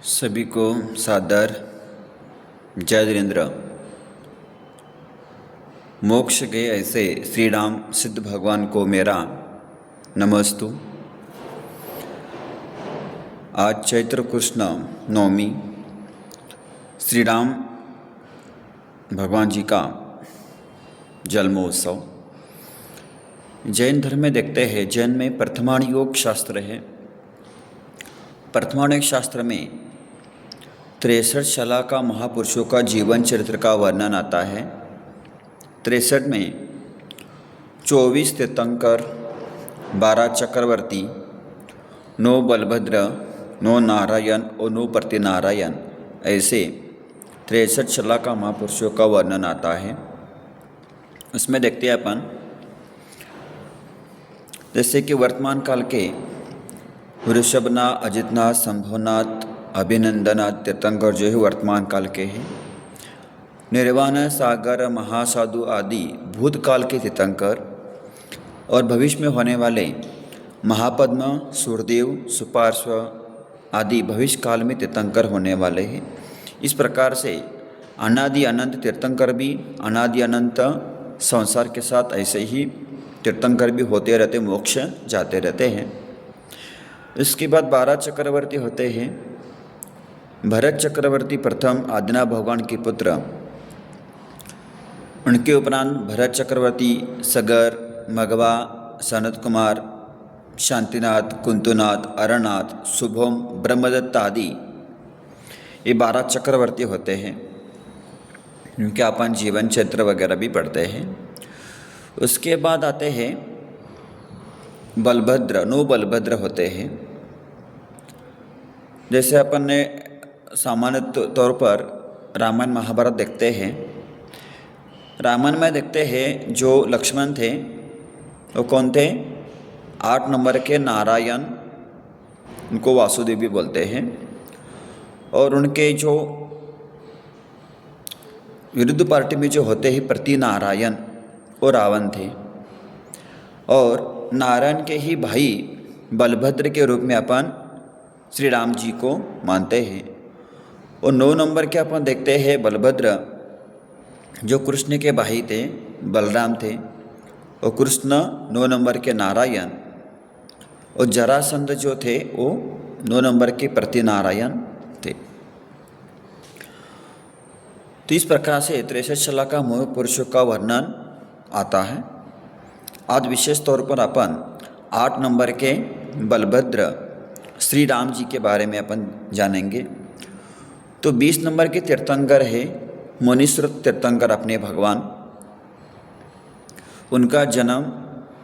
सभी को सादर जय धीरेन्द्र। मोक्ष गए ऐसे श्री राम सिद्ध भगवान को मेरा नमस्तु। आज चैत्र कृष्ण नवमी श्री राम भगवान जी का जन्मोत्सव। जैन धर्म में देखते हैं, जैन में प्रथमाण योग शास्त्र है। प्रथमाण योग शास्त्र में 63 शला का महापुरुषों का जीवन चरित्र का वर्णन आता है। 63 में 24 तीर्थंकर, 12 चक्रवर्ती, 9 बलभद्र, 9 नारायण और 9 प्रतिनारायण, ऐसे 63 शला का महापुरुषों का वर्णन आता है। उसमें देखते हैं अपन, जैसे कि वर्तमान काल के ऋषभनाथ, अजितनाथ, शंभुनाथ, अभिनंदनाथ तीर्थंकर जो है वर्तमान काल के हैं। निर्वाण, सागर, महासाधु आदि भूतकाल के तीर्थंकर और भविष्य में होने वाले महापद्म, सूर्यदेव, सुपार्श्व आदि भविष्य काल में तीर्थंकर होने वाले हैं। इस प्रकार से अनादि अनंत तीर्थंकर भी अनादि अनंत संसार के साथ ऐसे ही तीर्थंकर भी होते रहते, मोक्ष जाते रहते हैं। इसके बाद 12 चक्रवर्ती होते हैं। भरत चक्रवर्ती प्रथम आदिनाथ भगवान के पुत्र, उनके उपरांत भरत चक्रवर्ती सगर, मघवा, सनत कुमार, शांतिनाथ, कुंतुनाथ, अरनाथ, शुभम, ब्रह्मदत्त आदि ये 12 चक्रवर्ती होते हैं। इनके अपन जीवन चरित्र वगैरह भी पढ़ते हैं। उसके बाद आते हैं बलभद्र, 9 बलभद्र होते हैं। जैसे अपन ने सामान्य तौर पर रामायण महाभारत देखते हैं। रामायण में देखते हैं जो लक्ष्मण थे वो कौन थे? 8 नंबर के नारायण, उनको वासुदेव भी बोलते हैं। और उनके जो विरुद्ध पार्टी में जो होते हैं प्रतिनारायण, वो रावण थे। और नारायण के ही भाई बलभद्र के रूप में अपन श्री राम जी को मानते हैं। और 9 नंबर के अपन देखते हैं बलभद्र, जो कृष्ण के भाई थे, बलराम थे। और कृष्ण 9 नंबर के नारायण, और जरासंध जो थे वो 9 नंबर के प्रतिनारायण थे। तो इस प्रकार से 63 शला का महापुरुषों का वर्णन आता है। आज विशेष तौर पर अपन 8 नंबर के बलभद्र श्री राम जी के बारे में अपन जानेंगे। तो 20 नंबर के तीर्थंकर है मुनीश्वर तीर्थंकर अपने भगवान। उनका जन्म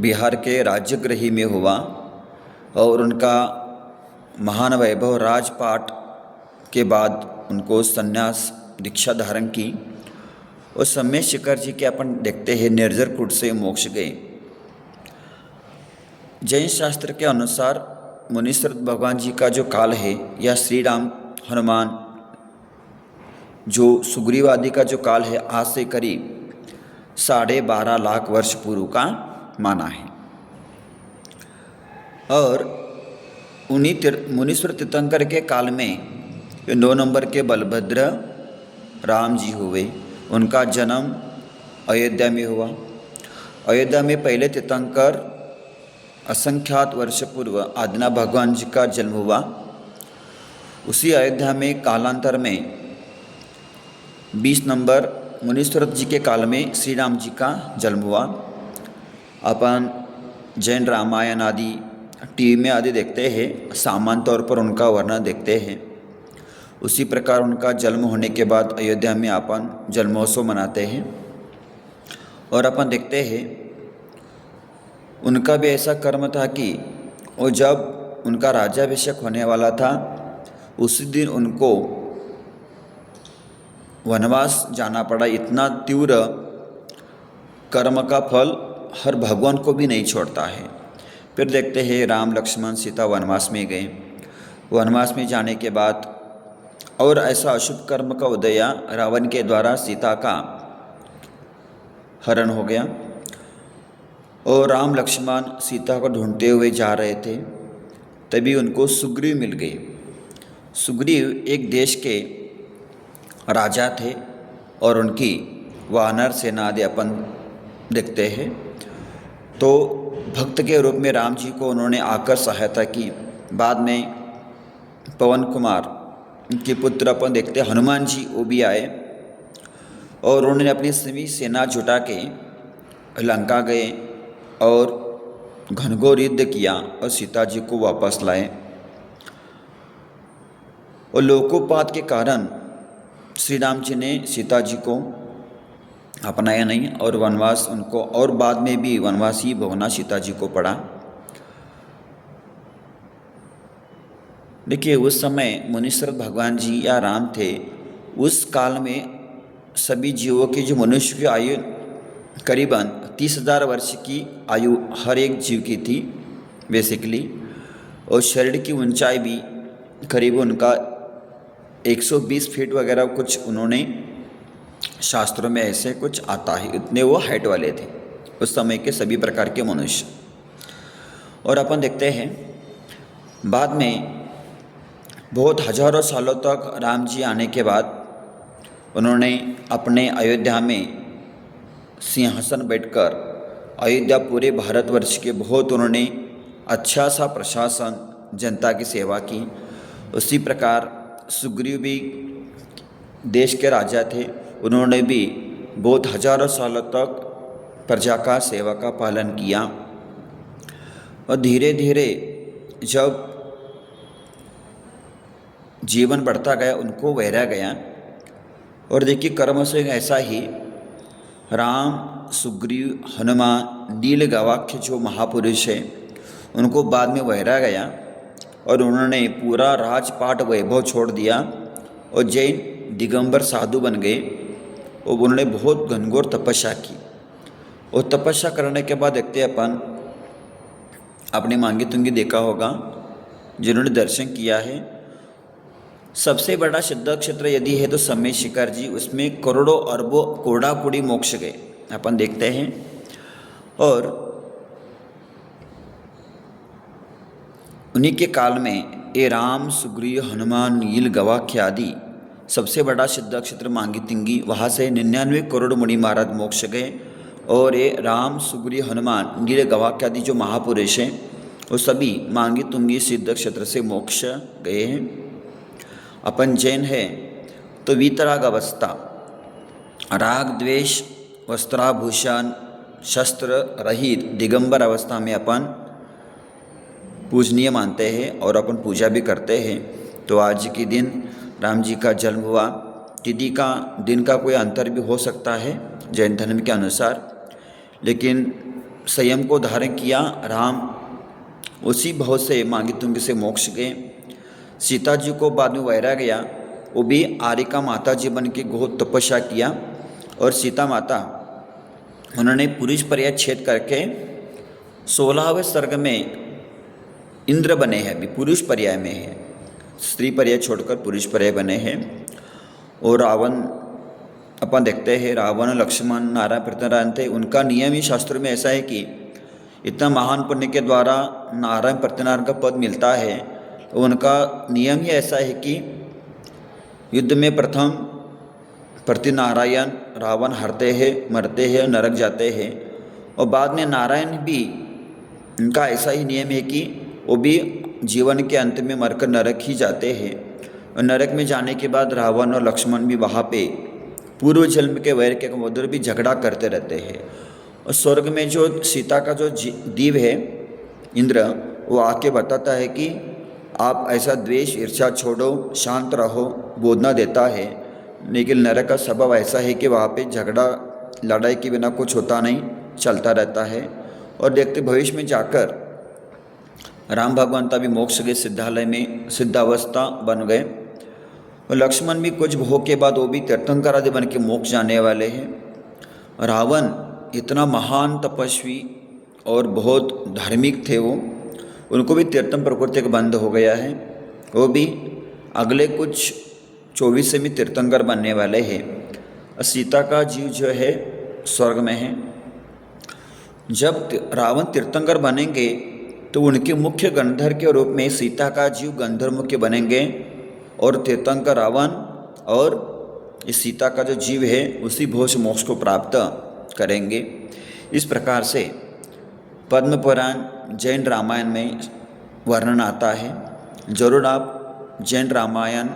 बिहार के राजगृही में हुआ और उनका महान वैभव राजपाट के बाद उनको संन्यास दीक्षा धारण की। और समय शिखर जी के अपन देखते हैं निर्जर कुट से मोक्ष गए। जैन शास्त्र के अनुसार मुनीश्वर भगवान जी का जो काल है, या श्री राम हनुमान जो सुग्रीव आदि का जो काल है, आज से करीब 12.5 लाख वर्ष पूर्व का माना है। और उन्हीं मुनीश्वर तीर्थंकर के काल में 9 नंबर के बलभद्र राम जी हुए। उनका जन्म अयोध्या में हुआ। अयोध्या में पहले तीर्थंकर असंख्यात वर्ष पूर्व आदिनाथ भगवान जी का जन्म हुआ। उसी अयोध्या में कालांतर में 20 नंबर मुनीश्वर जी के काल में श्री राम जी का जन्म हुआ। अपन जैन रामायण आदि टीवी में आदि देखते हैं, सामान्य तौर पर उनका वर्णन देखते हैं। उसी प्रकार उनका जन्म होने के बाद अयोध्या में अपन जन्मोत्सव मनाते हैं। और अपन देखते हैं उनका भी ऐसा कर्म था कि वो जब उनका राज्याभिषेक होने वाला था, उसी दिन उनको वनवास जाना पड़ा। इतना तीव्र कर्म का फल हर भगवान को भी नहीं छोड़ता है। फिर देखते हैं राम, लक्ष्मण, सीता वनवास में गए। वनवास में जाने के बाद और ऐसा अशुभ कर्म का उदय, रावण के द्वारा सीता का हरण हो गया। और राम लक्ष्मण सीता को ढूंढते हुए जा रहे थे, तभी उनको सुग्रीव मिल गए। सुग्रीव एक देश के राजा थे और उनकी वानर सेना आदि अपन देखते हैं। तो भक्त के रूप में राम जी को उन्होंने आकर सहायता की। बाद में पवन कुमार के पुत्र अपन देखते हनुमान जी, वो भी आए और उन्होंने अपनी सभी सेना जुटा के लंका गए और घनघोर युद्ध किया और सीता जी को वापस लाए। और लोकोपात के कारण श्री राम जी ने सीता जी को अपनाया नहीं और वनवास उनको, और बाद में भी वनवास ही भोगना सीता जी को पड़ा। देखिए, उस समय मुनीश्वर भगवान जी या राम थे। उस काल में सभी जीवों की, जो मनुष्य की आयु करीबन 30,000 वर्ष की आयु हर एक जीव की थी बेसिकली, और शरीर की ऊंचाई भी करीब उनका 120 फीट वगैरह कुछ, उन्होंने शास्त्रों में ऐसे कुछ आता है, इतने वो हाइट वाले थे उस समय के सभी प्रकार के मनुष्य। और अपन देखते हैं बाद में बहुत हजारों सालों तक राम जी आने के बाद उन्होंने अपने अयोध्या में सिंहासन बैठकर अयोध्या पूरे भारतवर्ष के बहुत उन्होंने अच्छा सा प्रशासन, जनता की सेवा की। उसी प्रकार सुग्रीव भी देश के राजा थे, उन्होंने भी बहुत हजारों सालों तक प्रजा का सेवा का पालन किया। और धीरे धीरे जब जीवन बढ़ता गया, उनको वैरा गया। और देखिए, कर्म से ऐसा ही राम, सुग्रीव, हनुमान, नीलगवाक्ष जो महापुरुष है, उनको बाद में वैरा गया और उन्होंने पूरा राजपाट वैभव छोड़ दिया और जैन दिगंबर साधु बन गए। और उन्होंने बहुत घनघोर तपस्या की। और तपस्या करने के बाद देखते अपन, आपने मांगी तुंगी देखा होगा, जिन्होंने दर्शन किया है, सबसे बड़ा सिद्ध क्षेत्र यदि है तो समय शिखर जी, उसमें करोड़ों अरबों कोड़ा कोड़ी मोक्ष गए अपन देखते हैं। और उन्हीं के काल में ये राम, सुग्रीव, हनुमान, नील, गवाक्ष आदि सबसे बड़ा सिद्ध क्षेत्र मांगी तिंगी, वहाँ से 99 करोड़ मुनि महाराज मोक्ष गए। और ये राम, सुग्रीव, हनुमान, नील, गवाक्ष आदि जो महापुरुष हैं, वो सभी मांगी तुंगी सिद्ध क्षेत्र से मोक्ष गए हैं। अपन जैन है तो वीतराग अवस्था, राग द्वेष, वस्त्राभूषण, शस्त्र रहित दिगंबर अवस्था में अपन पूजनीय मानते हैं और अपन पूजा भी करते हैं। तो आज के दिन राम जी का जन्म हुआ, तिथि का, दिन का कोई अंतर भी हो सकता है जैन धर्म के अनुसार, लेकिन संयम को धारण किया राम, उसी भाव से मांगी तुंगी से मोक्ष गए। सीता जी को बाद में वैरा गया, वो भी आरिका माता जी बन के बहुत तपस्या किया। और सीता माता उन्होंने पुरुष पर्याय छेद करके 16वें सर्ग में इंद्र बने हैं, अभी पुरुष पर्याय में है, स्त्री पर्याय छोड़कर पुरुष पर्याय बने हैं। और रावण अपन देखते हैं, रावण, लक्ष्मण, नारायण, प्रत्यनारायण थे। उनका नियम ही शास्त्र में ऐसा है कि इतना महान पुण्य के द्वारा नारायण प्रत्यनारायण का पद मिलता है। तो उनका नियम ही ऐसा है कि युद्ध में प्रथम प्रतिनारायण रावण हारते हैं, मरते हैं, नरक जाते हैं। और बाद में नारायण भी, उनका ऐसा ही नियम है कि वो भी जीवन के अंत में मरकर नरक ही जाते हैं। और नरक में जाने के बाद रावण और लक्ष्मण भी वहाँ पे पूर्व जन्म के वैर के उधर भी झगड़ा करते रहते हैं। और स्वर्ग में जो सीता का जो दीव है इंद्र, वो आके बताता है कि आप ऐसा द्वेष ईर्ष्या छोड़ो, शांत रहो, बोधना देता है। लेकिन नरक का स्वभाव ऐसा है कि वहाँ पे झगड़ा लड़ाई के बिना कुछ होता नहीं, चलता रहता है। और देखते भविष्य में जाकर राम भगवान तभी मोक्ष गए, सिद्धालय में सिद्धावस्था बन गए। और लक्ष्मण भी कुछ भोग के बाद वो भी तीर्थंकर आदि बन के मोक्ष जाने वाले हैं। रावण इतना महान तपस्वी और बहुत धार्मिक थे, वो उनको भी तीर्थम प्रकृति का बंध हो गया है। वो भी अगले कुछ 24 से भी तीर्थंकर बनने वाले हैं। सीता का जीव जो है स्वर्ग में है। जब रावण तीर्थंकर बनेंगे तो उनके मुख्य गंधर्व के रूप में सीता का जीव गंधर्व मुख्य बनेंगे। और तीर्थंकर रावण और इस सीता का जो जीव है उसी भोज मोक्ष को प्राप्त करेंगे। इस प्रकार से पद्म पुराण जैन रामायण में वर्णन आता है। जरूर आप जैन रामायण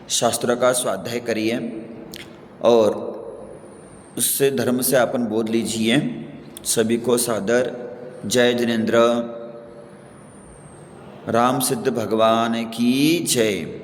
शास्त्रों का स्वाध्याय करिए और उससे धर्म से अपन बोध लीजिए। सभी को सादर जय जिनेन्द्र। राम सिद्ध भगवान की जय।